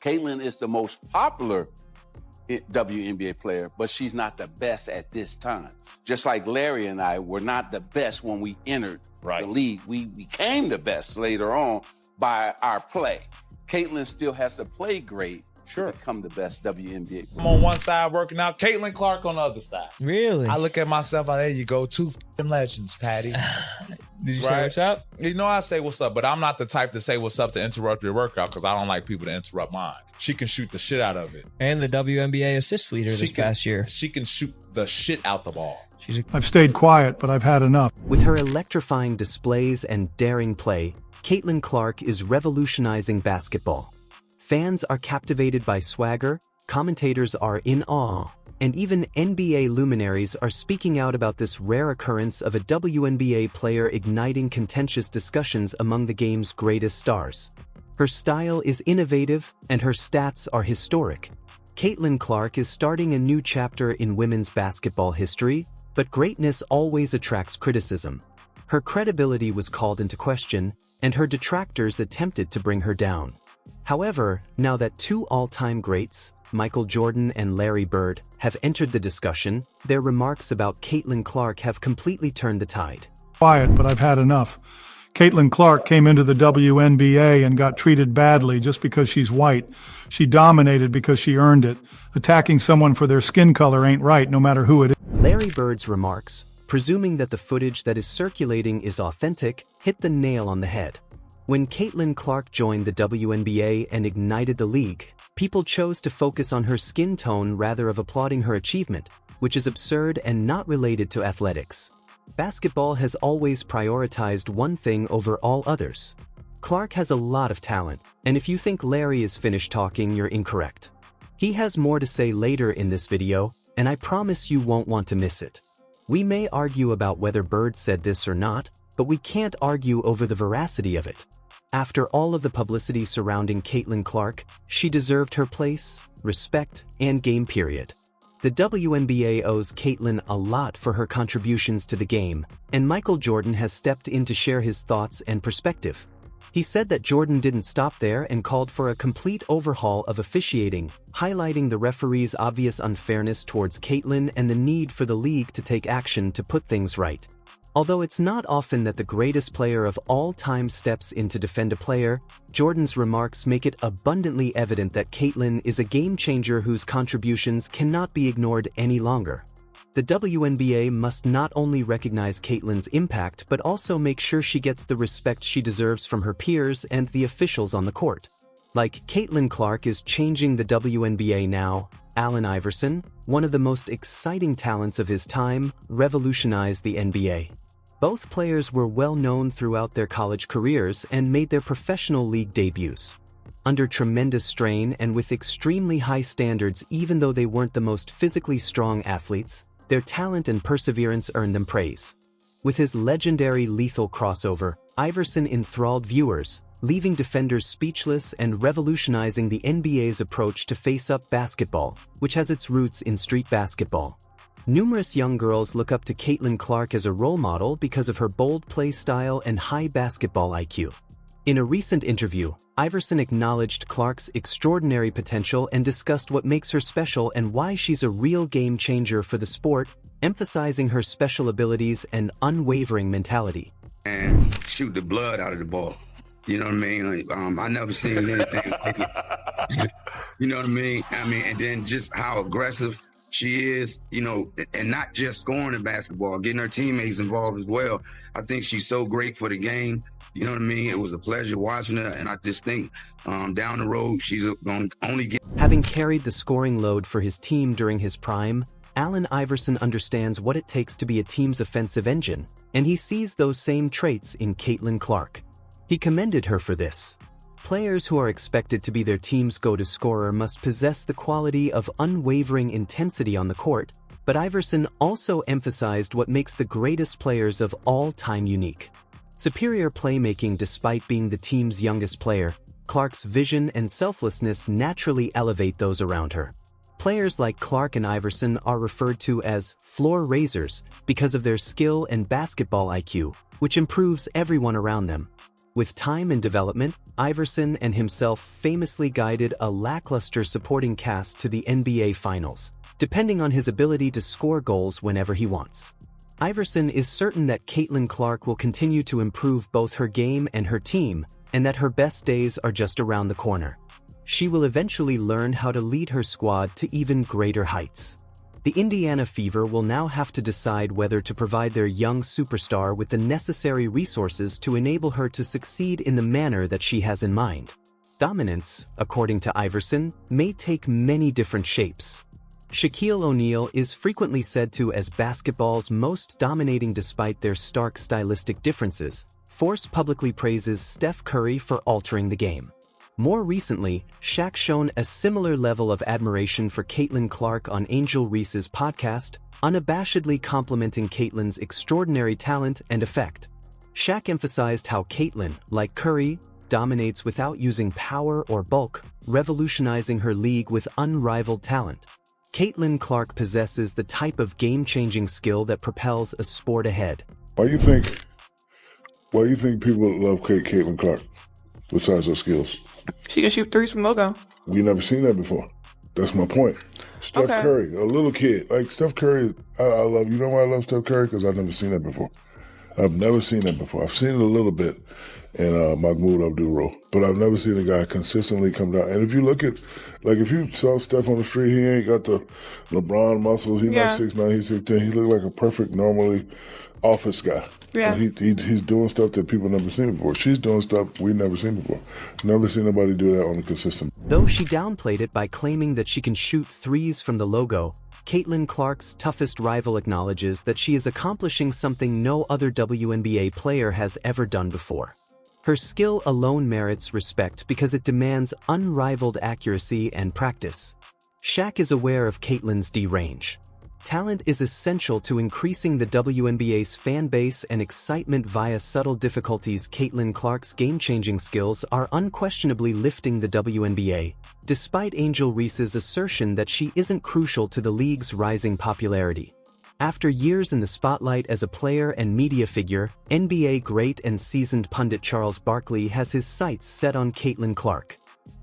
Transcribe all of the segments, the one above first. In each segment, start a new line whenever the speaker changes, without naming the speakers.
Caitlin is the most popular WNBA player, but she's not the best at this time. Just like Larry and I were not the best when we entered the league. We became the best later on by our play. Caitlin still has to play great to become the best WNBA.
I'm on one side working out, Caitlin Clark on the other side.
Really?
I look at myself, there you go, two legends, Patty.
Did you say what's up?
You know I say what's up, but I'm not the type to say what's up to interrupt your workout because I don't like people to interrupt mine. She can shoot the shit out of it.
And the WNBA assist leader this past year.
She can shoot the shit out the ball.
I've stayed quiet, but I've had enough.
With her electrifying displays and daring play, Caitlin Clark is revolutionizing basketball. Fans are captivated by swagger, commentators are in awe, and even NBA luminaries are speaking out about this rare occurrence of a WNBA player igniting contentious discussions among the game's greatest stars. Her style is innovative, and her stats are historic. Caitlin Clark is starting a new chapter in women's basketball history, but greatness always attracts criticism. Her credibility was called into question, and her detractors attempted to bring her down. However, now that two all-time greats, Michael Jordan and Larry Bird, have entered the discussion, their remarks about Caitlin Clark have completely turned the tide.
Quiet, but I've had enough. Caitlin Clark came into the WNBA and got treated badly just because she's white. She dominated because she earned it. Attacking someone for their skin color ain't right, no matter who it is.
Larry Bird's remarks, presuming that the footage that is circulating is authentic, hit the nail on the head. When Caitlin Clark joined the WNBA and ignited the league, people chose to focus on her skin tone rather than applauding her achievement, which is absurd and not related to athletics. Basketball has always prioritized one thing over all others. Clark has a lot of talent, and if you think Larry is finished talking, you're incorrect. He has more to say later in this video, and I promise you won't want to miss it. We may argue about whether Bird said this or not, but we can't argue over the veracity of it. After all of the publicity surrounding Caitlin Clark, she deserved her place, respect, and game period. The WNBA owes Caitlin a lot for her contributions to the game, and Michael Jordan has stepped in to share his thoughts and perspective. He said that Jordan didn't stop there and called for a complete overhaul of officiating, highlighting the referee's obvious unfairness towards Caitlin and the need for the league to take action to put things right. Although it's not often that the greatest player of all time steps in to defend a player, Jordan's remarks make it abundantly evident that Caitlin is a game-changer whose contributions cannot be ignored any longer. The WNBA must not only recognize Caitlin's impact but also make sure she gets the respect she deserves from her peers and the officials on the court. Like Caitlin Clark is changing the WNBA now, Allen Iverson, one of the most exciting talents of his time, revolutionized the NBA. Both players were well known throughout their college careers and made their professional league debuts. Under tremendous strain and with extremely high standards, even though they weren't the most physically strong athletes, their talent and perseverance earned them praise. With his legendary lethal crossover, Iverson enthralled viewers, leaving defenders speechless and revolutionizing the NBA's approach to face-up basketball, which has its roots in street basketball. Numerous young girls look up to Caitlin Clark as a role model because of her bold play style and high basketball IQ. In a recent interview, Iverson acknowledged Clark's extraordinary potential and discussed what makes her special and why she's a real game changer for the sport, emphasizing her special abilities and unwavering mentality.
And shoot the blood out of the ball. You know what I mean? I never seen anything like it. You know what I mean? And then just how aggressive she is, and not just scoring in basketball, getting her teammates involved as well. I think she's so great for the game. You know what I mean? It was a pleasure watching her, and I just think down the road, she's going to only get...
Having carried the scoring load for his team during his prime, Allen Iverson understands what it takes to be a team's offensive engine, and he sees those same traits in Caitlin Clark. He commended her for this. Players who are expected to be their team's go-to scorer must possess the quality of unwavering intensity on the court, but Iverson also emphasized what makes the greatest players of all time unique. Superior playmaking. Despite being the team's youngest player, Clark's vision and selflessness naturally elevate those around her. Players like Clark and Iverson are referred to as floor raisers because of their skill and basketball IQ, which improves everyone around them. With time and development, Iverson and himself famously guided a lackluster supporting cast to the NBA Finals, depending on his ability to score goals whenever he wants. Iverson is certain that Caitlin Clark will continue to improve both her game and her team, and that her best days are just around the corner. She will eventually learn how to lead her squad to even greater heights. The Indiana Fever will now have to decide whether to provide their young superstar with the necessary resources to enable her to succeed in the manner that she has in mind. Dominance, according to Iverson, may take many different shapes. Shaquille O'Neal is frequently said to as basketball's most dominating despite their stark stylistic differences. Force publicly praises Steph Curry for altering the game. More recently, Shaq shown a similar level of admiration for Caitlin Clark on Angel Reese's podcast, unabashedly complimenting Caitlin's extraordinary talent and effect. Shaq emphasized how Caitlin, like Curry, dominates without using power or bulk, revolutionizing her league with unrivaled talent. Caitlin Clark possesses the type of game-changing skill that propels a sport ahead.
Why do you think people love Caitlin Clark, besides her skills?
She can shoot threes from logo.
We never seen that before. That's my point. Steph Curry, a little kid. Like Steph Curry, I love, you know why I love Steph Curry? Because I've never seen that before. I've never seen that before. I've seen it a little bit in Mahmoud Abdul-Roh, but I've never seen a guy consistently come down. And if you look at, like if you saw Steph on the street, he ain't got the LeBron muscles. He's not 6'9", he's 6'10". He look like a perfect, normally office guy.
Yeah.
He's doing stuff that people never seen before. She's doing stuff we've never seen before. Never seen nobody do that on a consistent.
Though she downplayed it by claiming that she can shoot threes from the logo, Caitlin Clark's toughest rival acknowledges that she is accomplishing something no other WNBA player has ever done before. Her skill alone merits respect because it demands unrivaled accuracy and practice. Shaq is aware of Caitlin's D-range. Talent is essential to increasing the WNBA's fan base and excitement via subtle difficulties. Caitlin Clark's game-changing skills are unquestionably lifting the WNBA, despite Angel Reese's assertion that she isn't crucial to the league's rising popularity. After years in the spotlight as a player and media figure, NBA great and seasoned pundit Charles Barkley has his sights set on Caitlin Clark.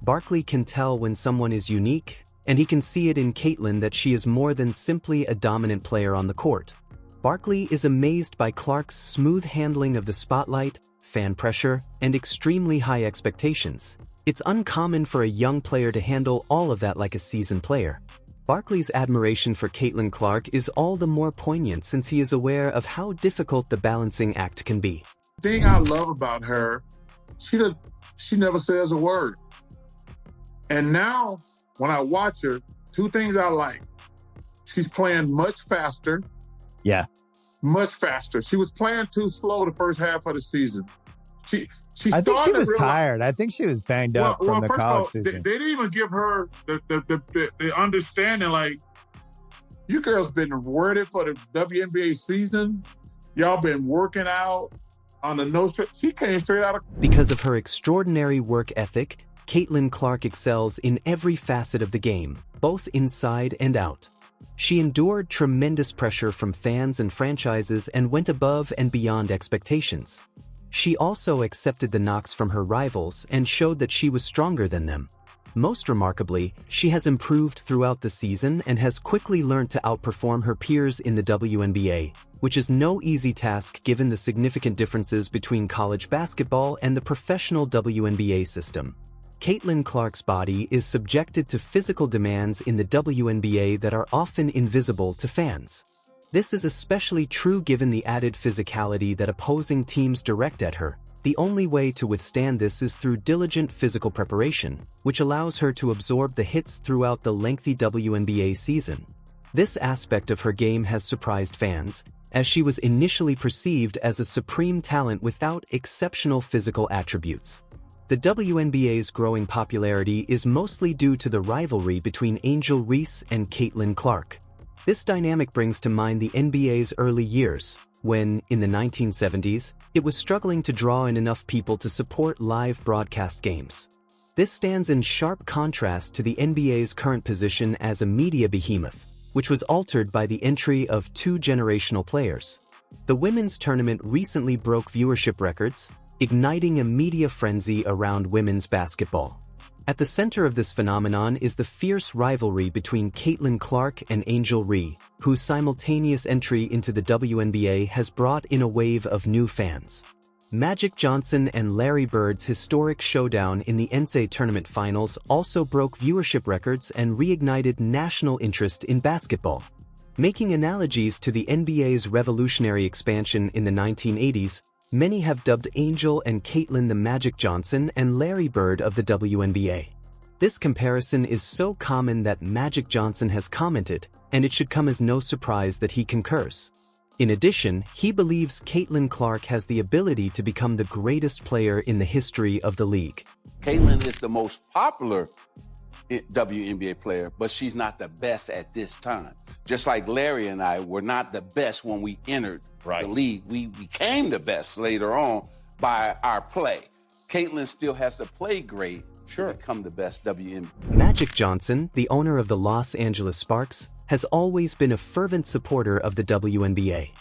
Barkley can tell when someone is unique, and he can see it in Caitlin that she is more than simply a dominant player on the court. Barkley is amazed by Clark's smooth handling of the spotlight, fan pressure, and extremely high expectations. It's uncommon for a young player to handle all of that like a seasoned player. Barkley's admiration for Caitlin Clark is all the more poignant since he is aware of how difficult the balancing act can be.
The thing I love about her, she never says a word. And now, when I watch her, two things I like. She's playing much faster.
Yeah.
Much faster. She was playing too slow the first half of the season.
I think she was tired. I think she was banged up from the college season.
They didn't even give her the understanding, like, you girls been ready for the WNBA season. Y'all been working out on the nose. She came straight out of...
Because of her extraordinary work ethic, Caitlin Clark excels in every facet of the game, both inside and out. She endured tremendous pressure from fans and franchises and went above and beyond expectations. She also accepted the knocks from her rivals and showed that she was stronger than them. Most remarkably, she has improved throughout the season and has quickly learned to outperform her peers in the WNBA, which is no easy task given the significant differences between college basketball and the professional WNBA system. Caitlin Clark's body is subjected to physical demands in the WNBA that are often invisible to fans. This is especially true given the added physicality that opposing teams direct at her. The only way to withstand this is through diligent physical preparation, which allows her to absorb the hits throughout the lengthy WNBA season. This aspect of her game has surprised fans, as she was initially perceived as a supreme talent without exceptional physical attributes. The WNBA's growing popularity is mostly due to the rivalry between Angel Reese and Caitlin Clark. This dynamic brings to mind the NBA's early years, when, in the 1970s, it was struggling to draw in enough people to support live broadcast games. This stands in sharp contrast to the NBA's current position as a media behemoth, which was altered by the entry of two generational players. The women's tournament recently broke viewership records, igniting a media frenzy around women's basketball. At the center of this phenomenon is the fierce rivalry between Caitlin Clark and Angel Reese, whose simultaneous entry into the WNBA has brought in a wave of new fans. Magic Johnson and Larry Bird's historic showdown in the NCAA tournament finals also broke viewership records and reignited national interest in basketball. Making analogies to the NBA's revolutionary expansion in the 1980s, many have dubbed Angel and Caitlin the Magic Johnson and Larry Bird of the WNBA. This comparison is so common that Magic Johnson has commented, and it should come as no surprise that he concurs. In addition, he believes Caitlin Clark has the ability to become the greatest player in the history of the league.
Caitlin is the most popular WNBA player, but she's not the best at this time. Just like Larry and I were not the best when we entered the league. We became the best later on by our play. Caitlin still has to play great to become the best WNBA.
Magic Johnson, the owner of the Los Angeles Sparks, has always been a fervent supporter of the WNBA.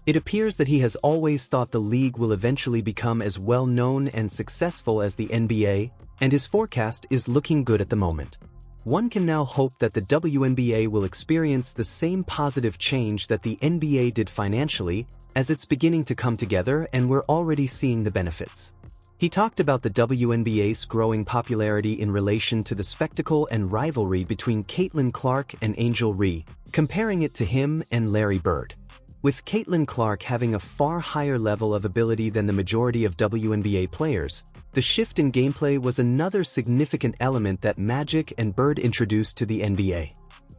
It appears that he has always thought the league will eventually become as well known and successful as the NBA, and his forecast is looking good at the moment. One can now hope that the WNBA will experience the same positive change that the NBA did financially, as it's beginning to come together and we're already seeing the benefits. He talked about the WNBA's growing popularity in relation to the spectacle and rivalry between Caitlin Clark and Angel Reese, comparing it to him and Larry Bird. With Caitlin Clark having a far higher level of ability than the majority of WNBA players, the shift in gameplay was another significant element that Magic and Bird introduced to the NBA.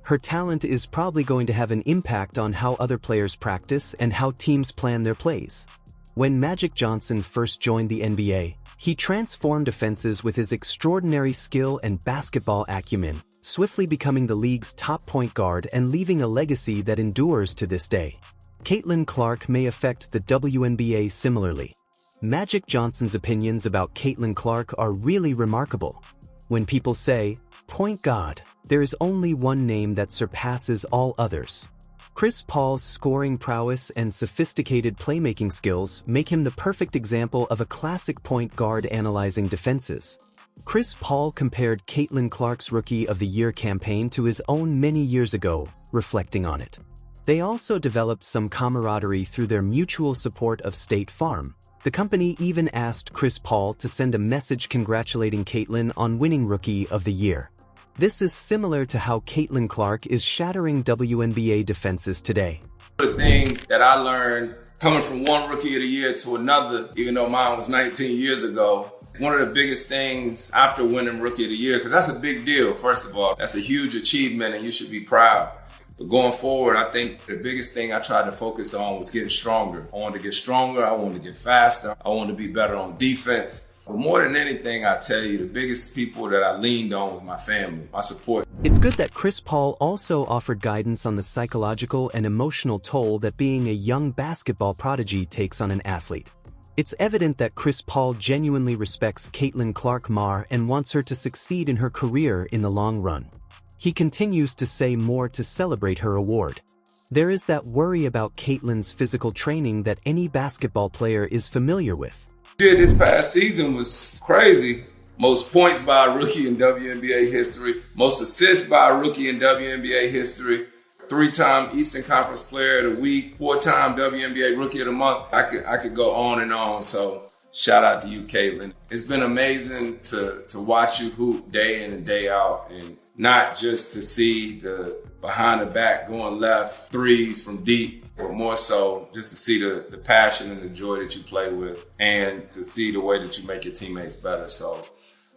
Her talent is probably going to have an impact on how other players practice and how teams plan their plays. When Magic Johnson first joined the NBA, he transformed offenses with his extraordinary skill and basketball acumen, swiftly becoming the league's top point guard and leaving a legacy that endures to this day. Caitlin Clark may affect the WNBA similarly. Magic Johnson's opinions about Caitlin Clark are really remarkable. When people say, "Point guard," there is only one name that surpasses all others. Chris Paul's scoring prowess and sophisticated playmaking skills make him the perfect example of a classic point guard analyzing defenses. Chris Paul compared Caitlin Clark's Rookie of the Year campaign to his own many years ago, reflecting on it. They also developed some camaraderie through their mutual support of State Farm. The company even asked Chris Paul to send a message congratulating Caitlin on winning Rookie of the Year. This is similar to how Caitlin Clark is shattering WNBA defenses today.
The thing that I learned coming from one Rookie of the Year to another, even though mine was 19 years ago, one of the biggest things after winning Rookie of the Year, because that's a big deal, first of all, that's a huge achievement and you should be proud. But going forward, I think the biggest thing I tried to focus on was getting stronger. I wanted to get stronger, I wanted to get faster, I wanted to be better on defense. But more than anything, I tell you, the biggest people that I leaned on was my family, my support.
It's good that Chris Paul also offered guidance on the psychological and emotional toll that being a young basketball prodigy takes on an athlete. It's evident that Chris Paul genuinely respects Caitlin Clark and wants her to succeed in her career in the long run. He continues to say more to celebrate her award. There is that worry about Caitlin's physical training that any basketball player is familiar with.
This past season was crazy. Most points by a rookie in WNBA history, most assists by a rookie in WNBA history, 3-time Eastern Conference Player of the Week, 4-time WNBA Rookie of the Month. I could go on and on. So shout out to you, Caitlin. It's been amazing to watch you hoop day in and day out, and not just to see the behind the back going left threes from deep, but more so just to see the passion and the joy that you play with and to see the way that you make your teammates better. So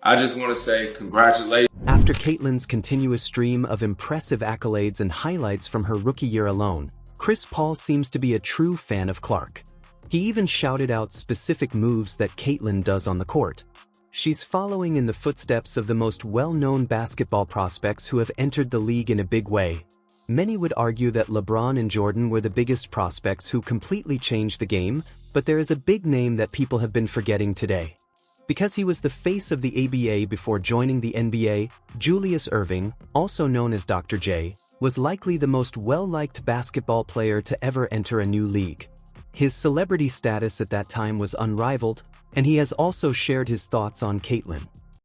I just want to say congratulations.
After Caitlin's continuous stream of impressive accolades and highlights from her rookie year alone, Chris Paul seems to be a true fan of Clark. He even shouted out specific moves that Caitlin does on the court. She's following in the footsteps of the most well-known basketball prospects who have entered the league in a big way. Many would argue that LeBron and Jordan were the biggest prospects who completely changed the game, but there is a big name that people have been forgetting today. Because he was the face of the ABA before joining the NBA, Julius Erving, also known as Dr. J, was likely the most well-liked basketball player to ever enter a new league. His celebrity status at that time was unrivaled, and he has also shared his thoughts on Caitlyn.